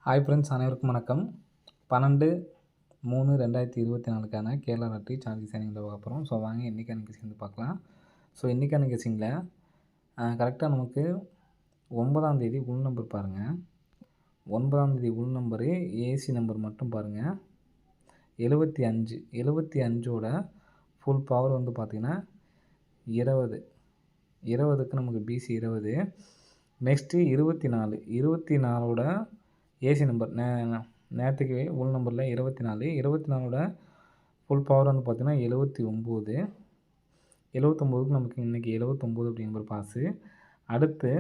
Hi friends, அனைவருக்கும் வணக்கம். 12/3/2024க்கான Kerala lottery charge சைனிங்கில் பார்க்க போகிறோம். ஸோ வாங்க இன்றைக்கான கெஸிங் வந்து பார்க்கலாம். ஸோ இன்றைக்கான கெஸிங்கில் கரெக்டாக நமக்கு 9ஆம் தேதி உள் நம்பர் பாருங்கள். 9ஆம் தேதி உள் நம்பரு ஏசி நம்பர் மட்டும் பாருங்கள். 75 75ஓட ஃபுல் பவர் வந்து பார்த்திங்கன்னா 20. 20க்கு நமக்கு பிசி 20. நெக்ஸ்ட்டு 24 24ஓட ஏசி நம்பர் நேற்றுக்கு உள் நம்பரில் 24 24ஓட ஃபுல் பவர் வந்து பார்த்திங்கன்னா 79. 79க்கு நமக்கு இன்றைக்கி 79 அப்படிங்கிற நம்பர் பாஸு. அடுத்து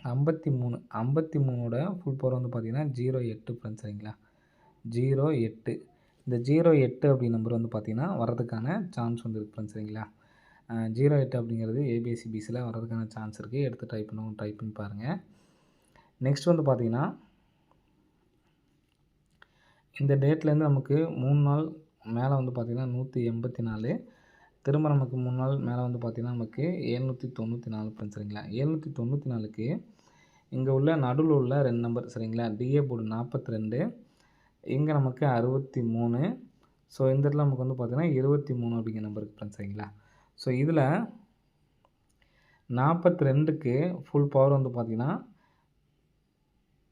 53 53ஓட ஃபுல் பவர் வந்து பார்த்திங்கன்னா 08 ஃப்ரெண்ட்ஸ், சரிங்களா? 08 இந்த 08 அப்படி நம்பர் வந்து பார்த்திங்கன்னா வர்றதுக்கான சான்ஸ் வந்து இருக்குது ஃப்ரெண்ட்ஸ், சரிங்களா? 08 அப்படிங்கிறது ஏபிஎஸ்சிபிசியில் வர்றதுக்கான சான்ஸ் இருக்குது. எடுத்து ட்ரை பண்ணி பாருங்கள். நெக்ஸ்ட் வந்து பார்த்திங்கன்னா இந்த டேட்லேருந்து நமக்கு 3 நாள் மேலே வந்து பார்த்திங்கன்னா 184. திரும்ப நமக்கு 3 நாள் மேலே வந்து பார்த்திங்கன்னா நமக்கு 794 ஃப்ரெண்ட்ஸ், சரிங்களா? 794க்கு இங்கே உள்ள நடுவில் உள்ள 2 நம்பர், சரிங்களா? டிஏ போர்டு 42, இங்கே நமக்கு 63. ஸோ இந்த இடத்துல நமக்கு வந்து பார்த்திங்கன்னா 23 அப்படிங்கிற நம்பருக்கு ஃப்ரெண்ட்ஸ், சரிங்களா? ஸோ இதில் 42க்கு ஃபுல் பவர் வந்து பார்த்திங்கன்னா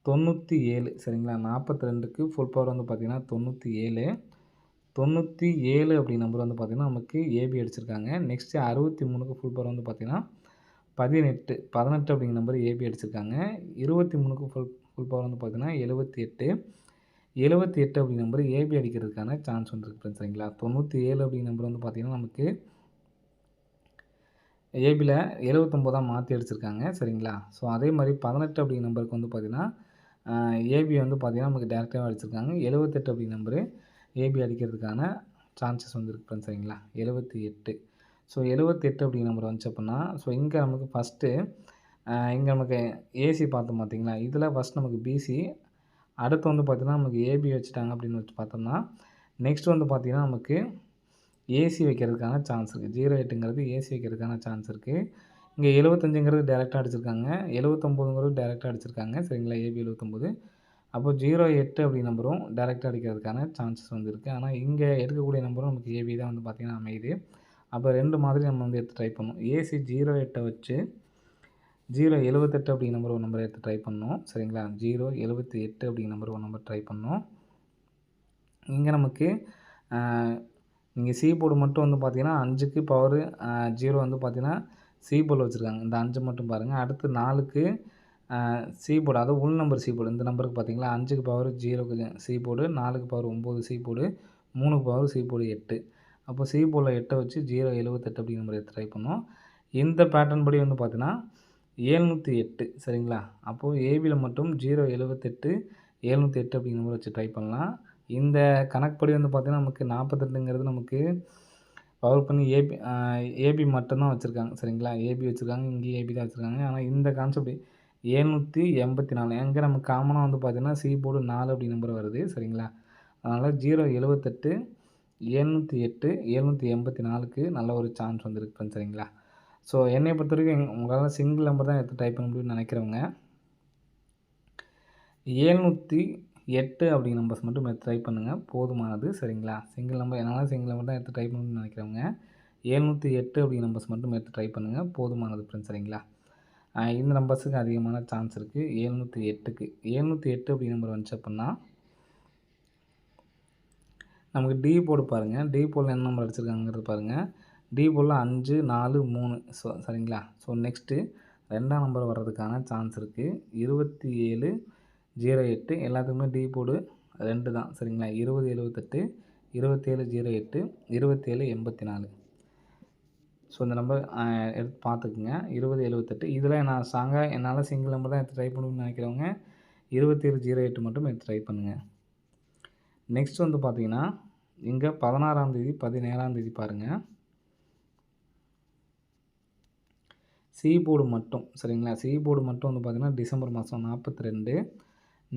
97, சரிங்களா? 42க்கு ஃபுல் பவர் வந்து பார்த்திங்கன்னா 97. 97 அப்படி நம்பர் வந்து பார்த்திங்கன்னா நமக்கு ஏபி அடிச்சிருக்காங்க. நெக்ஸ்ட்டு 63க்கு ஃபுல் பவர் வந்து பார்த்திங்கன்னா 18 அப்படிங்கிற நம்பர் ஏபி அடிச்சிருக்காங்க. 23க்கு ஃபுல் பவர் வந்து பார்த்திங்கன்னா 78 அப்படிங்கிற நம்பர் ஏபி அடிக்கிறதுக்கான சான்ஸ் வந்துருக்கு ஃப்ரெண்ட்ஸ், சரிங்களா? 97 அப்படிங்கிற நம்பர் வந்து பார்த்திங்கன்னா நமக்கு ஏபியில் 79 மாற்றி அடிச்சிருக்காங்க, சரிங்களா? ஸோ அதே மாதிரி 18 அப்படிங்கிற நம்பருக்கு வந்து பார்த்திங்கன்னா ஏபி வந்து பார்த்திங்கன்னா நமக்கு டேரெக்டாக அடிச்சிருக்காங்க. 78 அப்படிங்கிற நம்பரு ஏபி அடிக்கிறதுக்கான சான்சஸ் வந்து இருக்குது ஃப்ரெண்ட்ஸ், சரிங்களா? 78. ஸோ 78 அப்படிங்கிற நம்பர் வந்துச்சு அப்படின்னா, ஸோ இங்கே நமக்கு ஃபஸ்ட்டு இங்கே நமக்கு ஏசி பார்த்தோம் பார்த்தீங்களா? இதில் ஃபஸ்ட் நமக்கு பிசி, அடுத்து வந்து பார்த்திங்கன்னா நமக்கு ஏபி வச்சுட்டாங்க அப்படின்னு வச்சு பார்த்தோம்னா, நெக்ஸ்ட் வந்து பார்த்திங்கன்னா நமக்கு ஏசி வைக்கிறதுக்கான சான்ஸ் இருக்குது. 08ங்கிறது ஏசி வைக்கிறதுக்கான சான்ஸ் இருக்குது. இங்கே 75ங்கிறது டேரெக்டாக அடிச்சிருக்காங்க. 79ங்கிறது டேரெக்டாக அடிச்சிருக்காங்க, சரிங்களா? ஏபி 79. அப்போ 08 அப்படி நம்பரும் டேரெக்டாக அடிக்கிறதுக்கான சான்சஸ் வந்து இருக்குது. ஆனால் இங்கே எடுக்கக்கூடிய நம்பரும் நமக்கு ஏபி தான் வந்து பார்த்திங்கன்னா அமையுது. அப்போ 2 மாதிரி நம்ம வந்து எடுத்து ட்ரை பண்ணணும். ஏசி 08 வச்சு 078 அப்படிங்கிற நம்பர் ஒரு நம்பர் எடுத்து ட்ரை பண்ணணும், சரிங்களா? 078 அப்படிங்கிற நம்பர் ஒரு நம்பர் ட்ரை பண்ணணும். இங்கே நமக்கு நீங்கள் சி போர்டு மட்டும் வந்து பார்த்திங்கன்னா 5க்கு பவர் 0 வந்து பார்த்திங்கன்னா சி போர்டில் வச்சுருக்காங்க. இந்த 5 மட்டும் பாருங்கள். அடுத்து 4க்கு சி போர்டு, அதாவது உள் நம்பர் சி போர்டு. இந்த நம்பருக்கு பார்த்திங்களா 5க்கு பவர் 0க்கு சி போர்டு, 4க்கு பவர் 9 சி போர்டு, 3க்கு பவர் சி போர்டு 8. அப்போ சி போர்டில் 8 வச்சு 078 அப்படிங்கிற நம்பர் எடுத்து ட்ரை பண்ணோம். இந்த பேட்டர்ன் படி வந்து பார்த்திங்கன்னா 708, சரிங்களா? அப்போது ஏபியில் மட்டும் 078 708 அப்படிங்கிற நம்பர் வச்சு ட்ரை பண்ணலாம். இந்த கணக்குப்படி வந்து பார்த்திங்கன்னா நமக்கு 42ங்கிறது நமக்கு பவர் பண்ணி ஏபி மட்டும்தான் வச்சுருக்காங்க, சரிங்களா? ஏபி வச்சுருக்காங்க, இங்கேயும் ஏபி தான் வச்சுருக்காங்க. ஆனால் இந்த கான்செப்ட் 784 எங்கே நமக்கு காமனாக வந்து பார்த்திங்கன்னா சி போர்டு 4 அப்படி நம்பர் வருது, சரிங்களா? அதனால் 078 708 784க்கு நல்ல ஒரு சான்ஸ் வந்துருக்கு ஃப்ரெண்ட்ஸ், சரிங்களா? ஸோ என்னை பொறுத்த வரைக்கும் உங்களால் சிங்கிள் நம்பர் தான் எடுத்து டைப் பண்ண முடியும்னு நினைக்கிறவங்க 708 அப்படிங்கிற நம்பர்ஸ் மட்டும் எடுத்து ட்ரை பண்ணுங்கள், போதுமானது, சரிங்களா? சிங்கிள் நம்பர் என்னால் சிங்கிள் நம்பர் தான் எடுத்து ட்ரை பண்ணணும்னு நினைக்கிறவங்க 708 அப்படிங்கிற நம்பர்ஸ் மட்டும் எடுத்து ட்ரை பண்ணுங்கள், போதுமானது ஃப்ரெண்ட்ஸ், சரிங்களா? இந்த நம்பர்ஸுக்கு அதிகமான சான்ஸ் இருக்குது. 708க்கு 708 அப்படிங்கிற நம்பர் வந்துச்சு அப்படின்னா நமக்கு டி போர்டு பாருங்கள். டி போர்டில் என்ன நம்பர் அடிச்சிருக்காங்கிறது பாருங்கள். டி போர்டில் 5 4 3. ஸோ சரிங்களா? ஸோ நெக்ஸ்ட்டு 2ஆம் நம்பர் வர்றதுக்கான சான்ஸ் இருக்குது. 2708 எல்லாத்துக்குமே டி போர்டு 2 தான், சரிங்களா? 2078 2708 2784. ஸோ இந்த நம்பர் எடுத்து பார்த்துக்குங்க. 2078 இதில் நான் ஸ்ட்ராங்காக என்னால் சிங்கிள் நம்பர் தான் எடுத்து ட்ரை பண்ணணும்னு நினைக்கிறவங்க 2708 மட்டும் எடுத்து ட்ரை பண்ணுங்கள். நெக்ஸ்ட் வந்து பார்த்தீங்கன்னா இங்கே 16ஆம் தேதி 17ஆம் தேதி பாருங்கள். சி போர்டு மட்டும், சரிங்களா? சி போர்டு மட்டும் வந்து பார்த்திங்கன்னா டிசம்பர் மாதம் 42.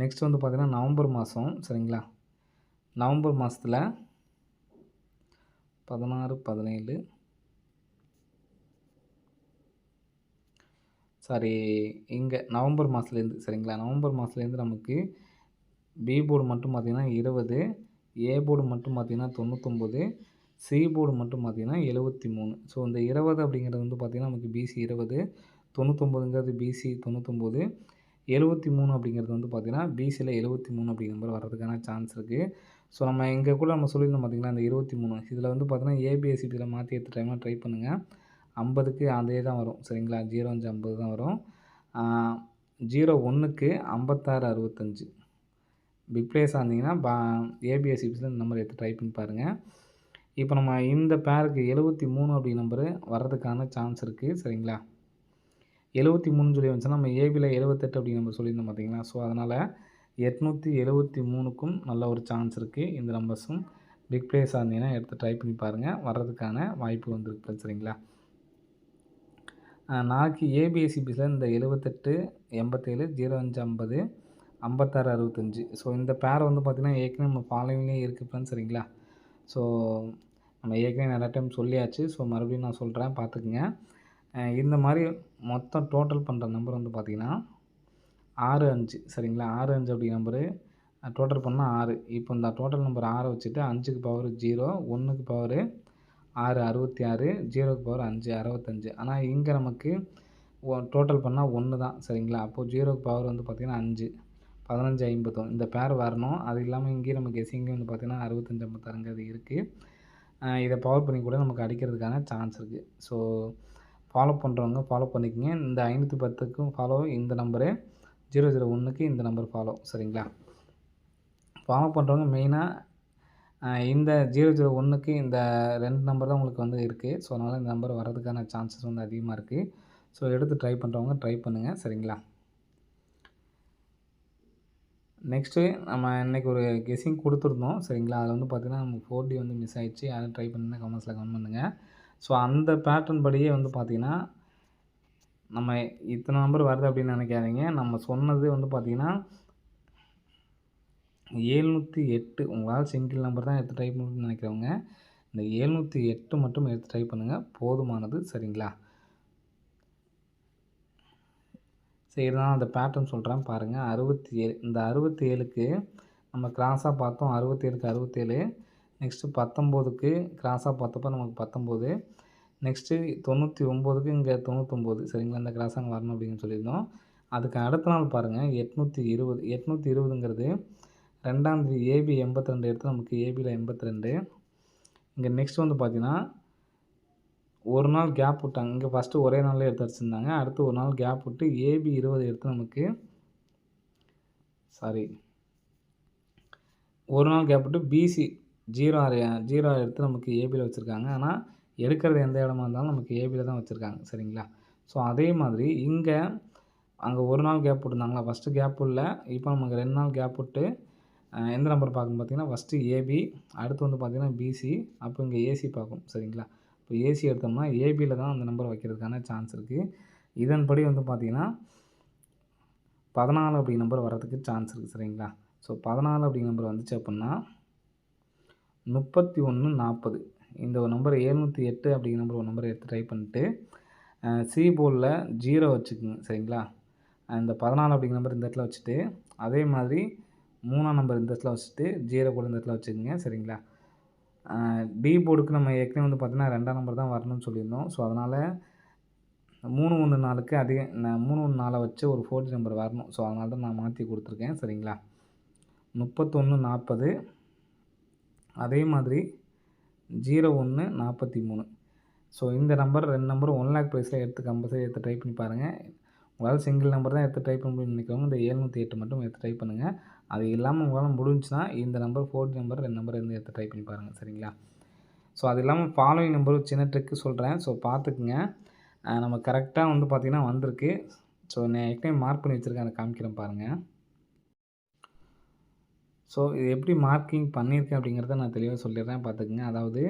நெக்ஸ்ட் வந்து பார்த்திங்கன்னா நவம்பர் மாதம், சரிங்களா? நவம்பர் மாதத்தில் 16 17 சாரி இங்கே நவம்பர் மாதத்துலேருந்து சரிங்களா, நவம்பர் மாதத்துலேருந்து நமக்கு பி போர்டு மட்டும் பார்த்தீங்கன்னா 20, ஏ போர்டு மட்டும் பார்த்தீங்கன்னா 99, சி போர்டு மட்டும் பார்த்தீங்கன்னா 73. ஸோ இந்த 20 அப்படிங்கிறது வந்து பார்த்தீங்கன்னா நமக்கு பிசி 20, 99ங்கிறது பிசி 99, 73 அப்படிங்கிறது வந்து பார்த்தீங்கன்னா பிசியில் 73 அப்படிங்கிற நம்பர் வர்றதுக்கான சான்ஸ் இருக்குது. ஸோ நம்ம இங்கே கூட நம்ம சொல்லியிருந்தோம் பார்த்தீங்களா, இந்த 23 இதில் வந்து பார்த்தீங்கன்னா ஏபிஎஸ்சிபியில் மாற்றி எடுத்த டைமாக ட்ரை பண்ணுங்கள். 50க்கு அதே தான் வரும் சரிங்களா, 05 50 தான் வரும். 01க்கு 56 65 பிக் பிளேஸாக இருந்தீங்கன்னா ஏபிஎஸ்சிபிஸில் இந்த நம்பர் எடுத்து ட்ரை பண்ணி பாருங்கள். இப்போ நம்ம இந்த பேருக்கு 73 அப்படி நம்பரு வர்றதுக்கான சான்ஸ் இருக்குது சரிங்களா. 73 சொல்லி வந்துச்சுன்னா நம்ம ஏபியில் 78 அப்படி நம்பர் சொல்லியிருந்தோம் பார்த்தீங்களா. ஸோ அதனால் 873க்கும் நல்ல ஒரு சான்ஸ் இருக்குது. இந்த நம்பர்ஸும் பிக் பிளேஸாக இருந்தீங்கன்னா எடுத்து ட்ரை பண்ணி பாருங்கள், வர்றதுக்கான வாய்ப்பு வந்துருக்கு சரிங்களா. நாளைக்கு ஏபிஎஸ்சிபிஸில் இந்த 78 87 05 50 56 65 ஸோ இந்த பேர் வந்து பார்த்திங்கன்னா ஏற்கனவே நம்ம ஃபாலோவிங்லேயே இருக்குது ஃப்ரெண்ட்ஸ் சரிங்களா. ஸோ நம்ம ஏற்கனவே நிறையா டைம் சொல்லியாச்சு. ஸோ மறுபடியும் நான் சொல்கிறேன் பார்த்துக்குங்க. இந்த மாதிரி மொத்தம் டோட்டல் பண்ணுற நம்பர் வந்து பார்த்திங்கன்னா 65 சரிங்களா. 65 அப்படி நம்பரு டோட்டல் பண்ணால் 6. இப்போ இந்த டோட்டல் நம்பர் 6 வச்சுட்டு 5க்கு பவர் 0, 1க்கு பவர் 6 66, 0க்கு பவர் 5 65. ஆனால் இங்கே நமக்கு டோட்டல் பண்ணால் 1 தான் சரிங்களா. அப்போது 0க்கு பவர் வந்து பார்த்திங்கன்னா 5 15 51 இந்த பேர் வரணும். அது இல்லாமல் இங்கேயும் நமக்கு கெஸ்ஸிங்லேயும் வந்து பார்த்திங்கன்னா 65 56ங்கிறது இருக்குது. இதை பவர் பண்ணி கூட நமக்கு அடிக்கிறதுக்கான சான்ஸ் இருக்குது. ஸோ ஃபாலோ பண்ணுறவங்க ஃபாலோ பண்ணிக்கோங்க. இந்த 510க்கும் ஃபாலோ இந்த நம்பரு, 001க்கு இந்த நம்பர் ஃபாலோ சரிங்களா. ஃபாலோ பண்ணுறவங்க மெயினாக இந்த 001க்கு இந்த 2 நம்பர் தான் உங்களுக்கு வந்து இருக்குது. ஸோ அதனால் இந்த நம்பர் வர்றதுக்கான சான்சஸ் வந்து அதிகமாக இருக்குது. ஸோ எடுத்து ட்ரை பண்ணுறவங்க ட்ரை பண்ணுங்கள் சரிங்களா. நெக்ஸ்ட்டு நம்ம இன்றைக்கி ஒரு கெஸ்ஸிங் கொடுத்துருந்தோம் சரிங்களா. அதில் வந்து பார்த்திங்கன்னா நமக்கு 4D வந்து மிஸ் ஆகிடுச்சு. யாரும் ட்ரை பண்ணுங்கள் கமெண்ட்ஸில் கமெண்ட் பண்ணுங்கள். ஸோ அந்த பேட்டர்ன் படியே வந்து பார்த்திங்கன்னா நம்ம இத்தனை நம்பர் வருது அப்படின்னு நினைக்காதீங்க. நம்ம சொன்னது வந்து பார்த்திங்கன்னா 708 உங்களால் சிங்கிள் நம்பர் தான் எடுத்து ட்ரை பண்ணணும்னு நினைக்கிறவங்க இந்த 708 மட்டும் எடுத்து ட்ரை பண்ணுங்கள், போதுமானது சரிங்களா. சரி நான் அந்த பேட்டர்ன் சொல்கிறேன் பாருங்கள். 67 இந்த 67க்கு நம்ம கிராஸாக பார்த்தோம், 67க்கு 67, நெக்ஸ்ட்டு 19க்கு கிராஸாக பார்த்தப்போ நமக்கு 19, நெக்ஸ்ட்டு 99க்கு இங்கே 99 சரிங்களா. இந்த கிராஸ் அங்கே வரணும் அப்படின்னு சொல்லியிருந்தோம். அதுக்கு அடுத்த நாள் பாருங்கள் 820, 820ங்கிறது 2ஆம் தேதி ஏபி 82 எடுத்து நமக்கு ஏபியில் 82. இங்கே நெக்ஸ்ட் வந்து பார்த்திங்கன்னா ஒரு நாள் கேப் விட்டாங்க. இங்கே ஃபஸ்ட்டு ஒரே நாளில் எடுத்து வச்சுருந்தாங்க. அடுத்து ஒரு நாள் கேப் விட்டு ஏபி 20 எடுத்து நமக்கு ஒரு நாள் கேப் விட்டு பிசி 0 எடுத்து நமக்கு ஏபியில் வச்சுருக்காங்க. ஆனால் எடுக்கிறது எந்த இடமா இருந்தாலும் நமக்கு ஏபியில் தான் வச்சுருக்காங்க சரிங்களா. ஸோ அதே மாதிரி இங்கே அங்கே ஒரு நாள் கேப் விட்டுருந்தாங்களா, ஃபஸ்ட்டு கேப் இல்லை. இப்போ நமக்கு 2 நாள் கேப் விட்டு எந்த நம்பர் பார்க்கணும் பார்த்திங்கன்னா ஃபஸ்ட்டு ஏபி, அடுத்து வந்து பார்த்திங்கன்னா பிசி, அப்போ இங்கே ஏசி பார்க்கும் சரிங்களா. இப்போ ஏசி எடுத்தோம்னா ஏபியில் தான் அந்த நம்பர் வைக்கிறதுக்கான சான்ஸ் இருக்குது. இதன்படி வந்து பார்த்திங்கன்னா 14 அப்படி நம்பர் வர்றதுக்கு சான்ஸ் இருக்குது சரிங்களா. ஸோ 14 அப்படி நம்பர் வந்துச்சு அப்படின்னா 31 40 இந்த ஒரு நம்பர் 708 அப்படிங்கிற நம்பர் ஒரு நம்பரை எடுத்து ட்ரை பண்ணிட்டு சி போர்டில் 0 வச்சுக்கோங்க சரிங்களா. இந்த 14 அப்படிங்கிற நம்பர் இந்த இடத்துல வச்சுட்டு, அதே மாதிரி 3ஆம் நம்பர் இந்த இடத்துல வச்சுட்டு 0 கூட இந்த இடத்துல வச்சுக்கோங்க சரிங்களா. டி போர்டுக்கு நம்ம ஏற்கனவே வந்து பார்த்திங்கன்னா 2ஆம் நம்பர் தான் வரணும்னு சொல்லியிருந்தோம். ஸோ அதனால் 314க்கு அதே 314 வச்சு ஒரு 4D நம்பர் வரணும். ஸோ அதனால தான் நான் மாற்றி கொடுத்துருக்கேன் சரிங்களா. 31 40 அதே மாதிரி 01 43. ஸோ இந்த நம்பர் 2 நம்பரும் 1 லேக் ப்ரைஸில் எடுத்து கம்பல்சரி எடுத்து ட்ரை பண்ணி பாருங்கள். உங்களால் சிங்கிள் நம்பர் தான் எடுத்து ட்ரை பண்ண முடியும்னு நினைக்கிறவங்க இந்த 708 மட்டும் எடுத்து ட்ரை பண்ணுங்கள். அது இல்லாமல் உங்களால் முடிஞ்சுன்னா இந்த நம்பர் 4D நம்பர் 2 நம்பர் இருந்து எடுத்து ட்ரை பண்ணி பாருங்கள் சரிங்களா. ஸோ அது இல்லாமல் ஃபாலோவிங் நம்பர் சின்ன ட்ரிக்கு சொல்கிறேன். ஸோ பார்த்துக்குங்க. நம்ம கரெக்டாக வந்து பார்த்திங்கன்னா வந்திருக்கு. ஸோ நான் ஏற்கனவே மார்க் பண்ணி வச்சுருக்கேன், அதை காமிக்கிறேன் பாருங்கள். ஸோ இது எப்படி மார்க்கிங் பண்ணியிருக்கேன் அப்படிங்கிறத நான் தெளிவாக சொல்லிடுறேன் பார்த்துக்குங்க. அதாவது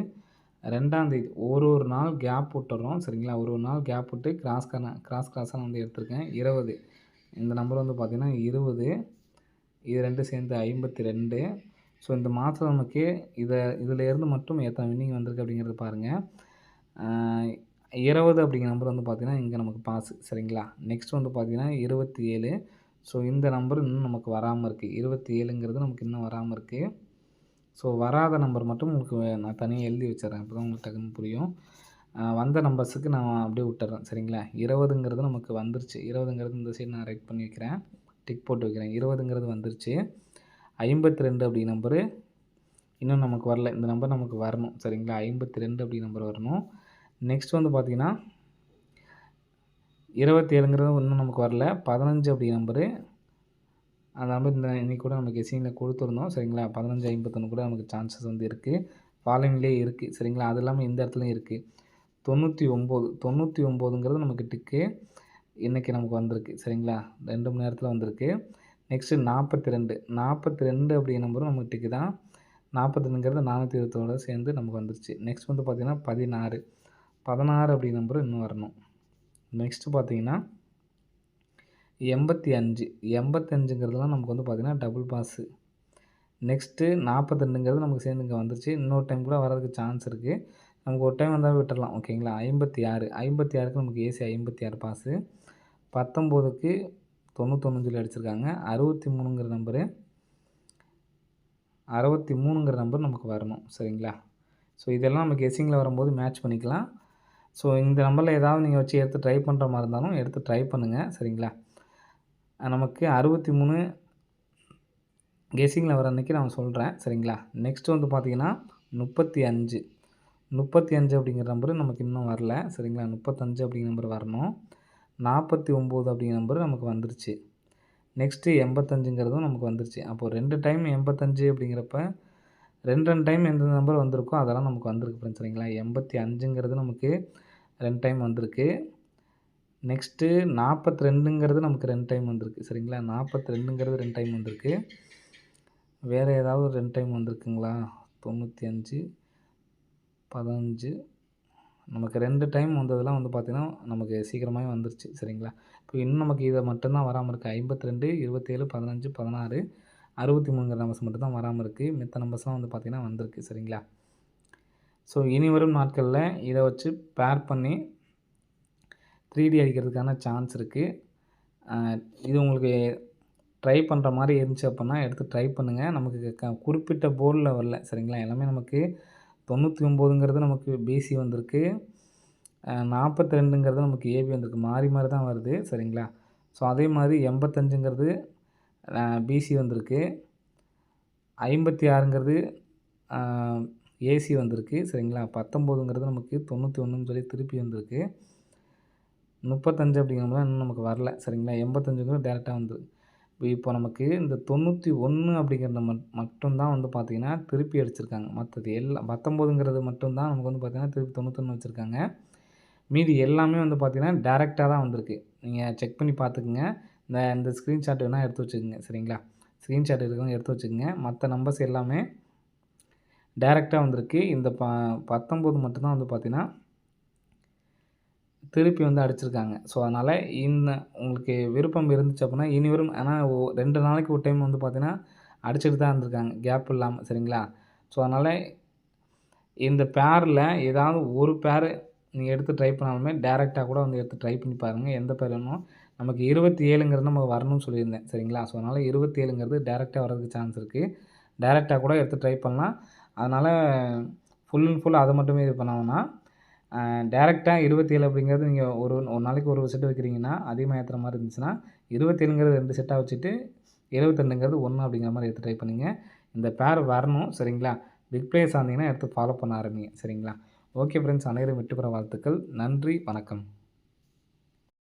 2ஆம் தேதி ஒரு நாள் கேப் விட்டுறோம் சரிங்களா. ஒரு நாள் கேப் விட்டு கிராஸாக நான் வந்து எடுத்திருக்கேன் 20. இந்த நம்பர் வந்து பார்த்திங்கன்னா 20, இது 2 சேர்ந்து 52. ஸோ இந்த மாதம் நமக்கு இதிலேருந்து மட்டும் எத்தனை வின்னிங் வந்திருக்கு அப்படிங்கிறது பாருங்கள். 20 அப்படிங்கிற நம்பர் வந்து பார்த்தீங்கன்னா, இங்க நமக்கு பாஸ் சரிங்களா. நெக்ஸ்ட் வந்து பார்த்தீங்கன்னா 27. ஸோ இந்த நம்பர் இன்னும் நமக்கு வராம இருக்கு. 27ங்கிறது நமக்கு இன்னும் வராம இருக்கு. ஸோ வராத நம்பர் மட்டும் உங்களுக்கு நான் தனியா எழுதி வச்சுர்றேன். அப்பதான் உங்களுக்கு டக்குன்னு புரியும். வந்த நம்பர்ஸுக்கு நான் அப்படியே விட்டுர்றேன் சரிங்களா. 20ங்கிறது நமக்கு வந்துருச்சு. 20ங்கிறது இந்த சைடு நான் ரைட் பண்ணி வைக்கிறேன். டிக் போட்டு வைக்கிறேன். 20ங்கிறது வந்துருச்சு. 52 அப்படி நம்பரு இன்னும் நமக்கு வரல. இந்த நம்பர் நமக்கு வரணும் சரிங்களா. 52 அப்படி நம்பர் வரணும். நெக்ஸ்ட் வந்து பார்த்தீங்கன்னா 27ங்கிறது இன்னும் நமக்கு வரல. 15 அப்படி நம்பரு அந்த நம்பர் இந்த இன்னைக்கு கூட நம்ம கெஸ்ஸிங்கில் கொடுத்துருந்தோம் சரிங்களா. 15, 51 கூட நமக்கு சான்சஸ் வந்து இருக்குது. ஃபாலோயிங்லேயே இருக்குது சரிங்களா. அது இல்லாமல் இந்த இடத்துலையும் இருக்குது. 99 99ங்கிறது நமக்கு டிக்கு இன்றைக்கி நமக்கு வந்திருக்கு சரிங்களா. 2 மணி நேரத்தில் வந்திருக்கு. நெக்ஸ்ட்டு 42 42 அப்படிங்கிற நம்பரும் நமக்கு டிக்கு தான். 42ங்கிறது 427ஓட சேர்ந்து நமக்கு வந்துருச்சு. நெக்ஸ்ட் வந்து பார்த்திங்கன்னா 16 16 அப்படிங்கிற நம்பரும் இன்னும் வரணும். நெக்ஸ்ட்டு பார்த்தீங்கன்னா 85 85ங்கிறதுலாம் நமக்கு வந்து பார்த்திங்கன்னா டபுள் பாஸு. நெக்ஸ்ட்டு 42ங்கிறது நமக்கு சேர்ந்து இங்கே வந்துருச்சு. இன்னொரு டைம் கூட வரதுக்கு சான்ஸ் இருக்குது. நமக்கு ஒரு டைம் வந்தாலும் விட்டுறலாம் ஓகேங்களா. 56 56க்கு நமக்கு ஏசி 56 பாஸு. 19க்கு 91 சொல்லி அடிச்சிருக்காங்க. 63ங்கிற நம்பரு 63ங்கிற நம்பர் நமக்கு வரணும் சரிங்களா. ஸோ இதெல்லாம் நம்ம கெஸ்ஸிங்கில் வரும்போது மேட்ச் பண்ணிக்கலாம். ஸோ இந்த நம்பரில் ஏதாவது நீங்கள் வச்சு எடுத்து ட்ரை பண்ணுற மாதிரி இருந்தாலும் எடுத்து ட்ரை பண்ணுங்கள் சரிங்களா. நமக்கு 63 கெஸ்ஸிங்கில் வர அன்றைக்கி நான் சொல்கிறேன் சரிங்களா. நெக்ஸ்ட் வந்து பார்த்திங்கன்னா 35 35 அப்படிங்கிற நம்பரு நமக்கு இன்னும் வரல சரிங்களா. 35 அப்படிங்கிற நம்பர் வரணும். 49 அப்படிங்கிற நம்பர் நமக்கு வந்துருச்சு. நெக்ஸ்ட்டு 85ங்கிறதும் நமக்கு வந்துருச்சு. அப்போது 2 டைம் 85 அப்படிங்கிறப்ப 2 டைம் எந்த நம்பர் வந்திருக்கோ அதெல்லாம் நமக்கு வந்திருக்கு ஃப்ரெண்ட்ஸ் சரிங்களா. 85ங்கிறது நமக்கு 2 டைம் வந்திருக்கு. நெக்ஸ்ட்டு 42ங்கிறது நமக்கு 2 டைம் வந்திருக்கு சரிங்களா. 42ங்கிறது 2 டைம் வந்திருக்கு. வேறு ஏதாவது 2 டைம் வந்திருக்குங்களா? 95 15 நமக்கு 2 டைம் வந்ததெல்லாம் வந்து பார்த்திங்கன்னா நமக்கு சீக்கிரமாகவே வந்துருச்சு சரிங்களா. இப்போ இன்னும் நமக்கு இதை மட்டும்தான் வராமல் இருக்குது. 52 27 15 16 63ங்கிற நம்பர்ஸ் மட்டும்தான் வராமல் இருக்குது. மித்த நம்பர்ஸ்லாம் வந்து பார்த்திங்கன்னா வந்திருக்கு சரிங்களா. ஸோ இனி வரும் நாட்களில் இதை வச்சு பேர் பண்ணி 3D அடிக்கிறதுக்கான சான்ஸ் இருக்குது. இது உங்களுக்கு ட்ரை பண்ணுற மாதிரி இருந்துச்சு அப்படின்னா எடுத்து ட்ரை பண்ணுங்கள். நமக்கு குறிப்பிட்ட போர்டில் வரல சரிங்களா. எல்லாமே நமக்கு 99ங்கிறது நமக்கு பிசி வந்திருக்கு. 42ங்கிறது நமக்கு ஏபி வந்திருக்கு. மாறி மாறி தான் வருது சரிங்களா. ஸோ அதே மாதிரி 85ங்கிறது பிசி வந்திருக்கு. 56ங்கிறது ஏசி வந்திருக்கு சரிங்களா. 19ங்கிறது நமக்கு 91ன்னு சொல்லி திருப்பி வந்திருக்கு. 35 அப்படிங்கிறதுலாம் இன்னும் நமக்கு வரல சரிங்களா. 85ங்கிறது டேரெக்டாக வந்துருக்கு. இப்போ நமக்கு இந்த 91 அப்படிங்கிறத மட்டும்தான் வந்து பார்த்திங்கன்னா திருப்பி அடிச்சிருக்காங்க. மற்றது எல்லாம் 19ங்கிறது மட்டும்தான் நமக்கு வந்து பார்த்திங்கன்னா திருப்பி 91 வச்சுருக்காங்க. மீதி எல்லாமே வந்து பார்த்திங்கன்னா டேரெக்டாக தான் வந்திருக்கு. நீங்கள் செக் பண்ணி பார்த்துக்குங்க. இந்த ஸ்க்ரீன்ஷாட் வேணால் எடுத்து வச்சுக்கோங்க சரிங்களா. ஸ்க்ரீன்ஷாட் இருக்கவங்க எடுத்து வச்சுக்கோங்க. மற்ற நம்பர்ஸ் எல்லாமே டேரெக்டாக வந்திருக்கு. இந்த 19 மட்டும்தான் வந்து பார்த்திங்கன்னா திருப்பி வந்து அடிச்சிருக்காங்க. ஸோ அதனால் உங்களுக்கு விருப்பம் இருந்துச்சு அப்படின்னா இனி வரும் ஆனால் 2 நாளைக்கு ஒரு டைம் வந்து பார்த்திங்கன்னா அடிச்சுட்டு தான் இருந்திருக்காங்க கேப் இல்லாமல் சரிங்களா. ஸோ அதனால் இந்த பேரில் ஏதாவது ஒரு பேர் நீங்கள் எடுத்து ட்ரை பண்ணாலுமே டேரெக்டாக கூட வந்து எடுத்து ட்ரை பண்ணி பாருங்கள். எந்த பேர் வேணும் நமக்கு 27ங்கிறது நமக்கு வரணும்னு சொல்லியிருந்தேன் சரிங்களா. ஸோ அதனால் 27ங்கிறது டேரெக்டாக வரதுக்கு சான்ஸ் இருக்குது. டேரெக்டாக கூட எடுத்து ட்ரை பண்ணலாம். அதனால் ஃபுல் அண்ட் ஃபுல் அதை மட்டுமே இது பண்ண வேணாம். டேரெக்டாக 27 அப்படிங்கிறது நீங்கள் ஒரு நாளைக்கு ஒரு செட் வைக்கிறீங்கன்னா அதிகமாக ஏற்றுற மாதிரி இருந்துச்சுன்னா 27ங்கிறது 2 செட்டாக வச்சுட்டு 72ங்கிறது 1 அப்படிங்கிற மாதிரி எடுத்து ட்ரை பண்ணுங்க. இந்த பேர் வரணும் சரிங்களா. பிக் பிளேயர்ஸ் ஆனீங்கன்னா எடுத்து ஃபாலோ பண்ண ஆரம்பிங்க சரிங்களா. ஓகே ஃப்ரெண்ட்ஸ், அனைவரும் வெற்றி பெற வாழ்த்துக்கள். நன்றி, வணக்கம்.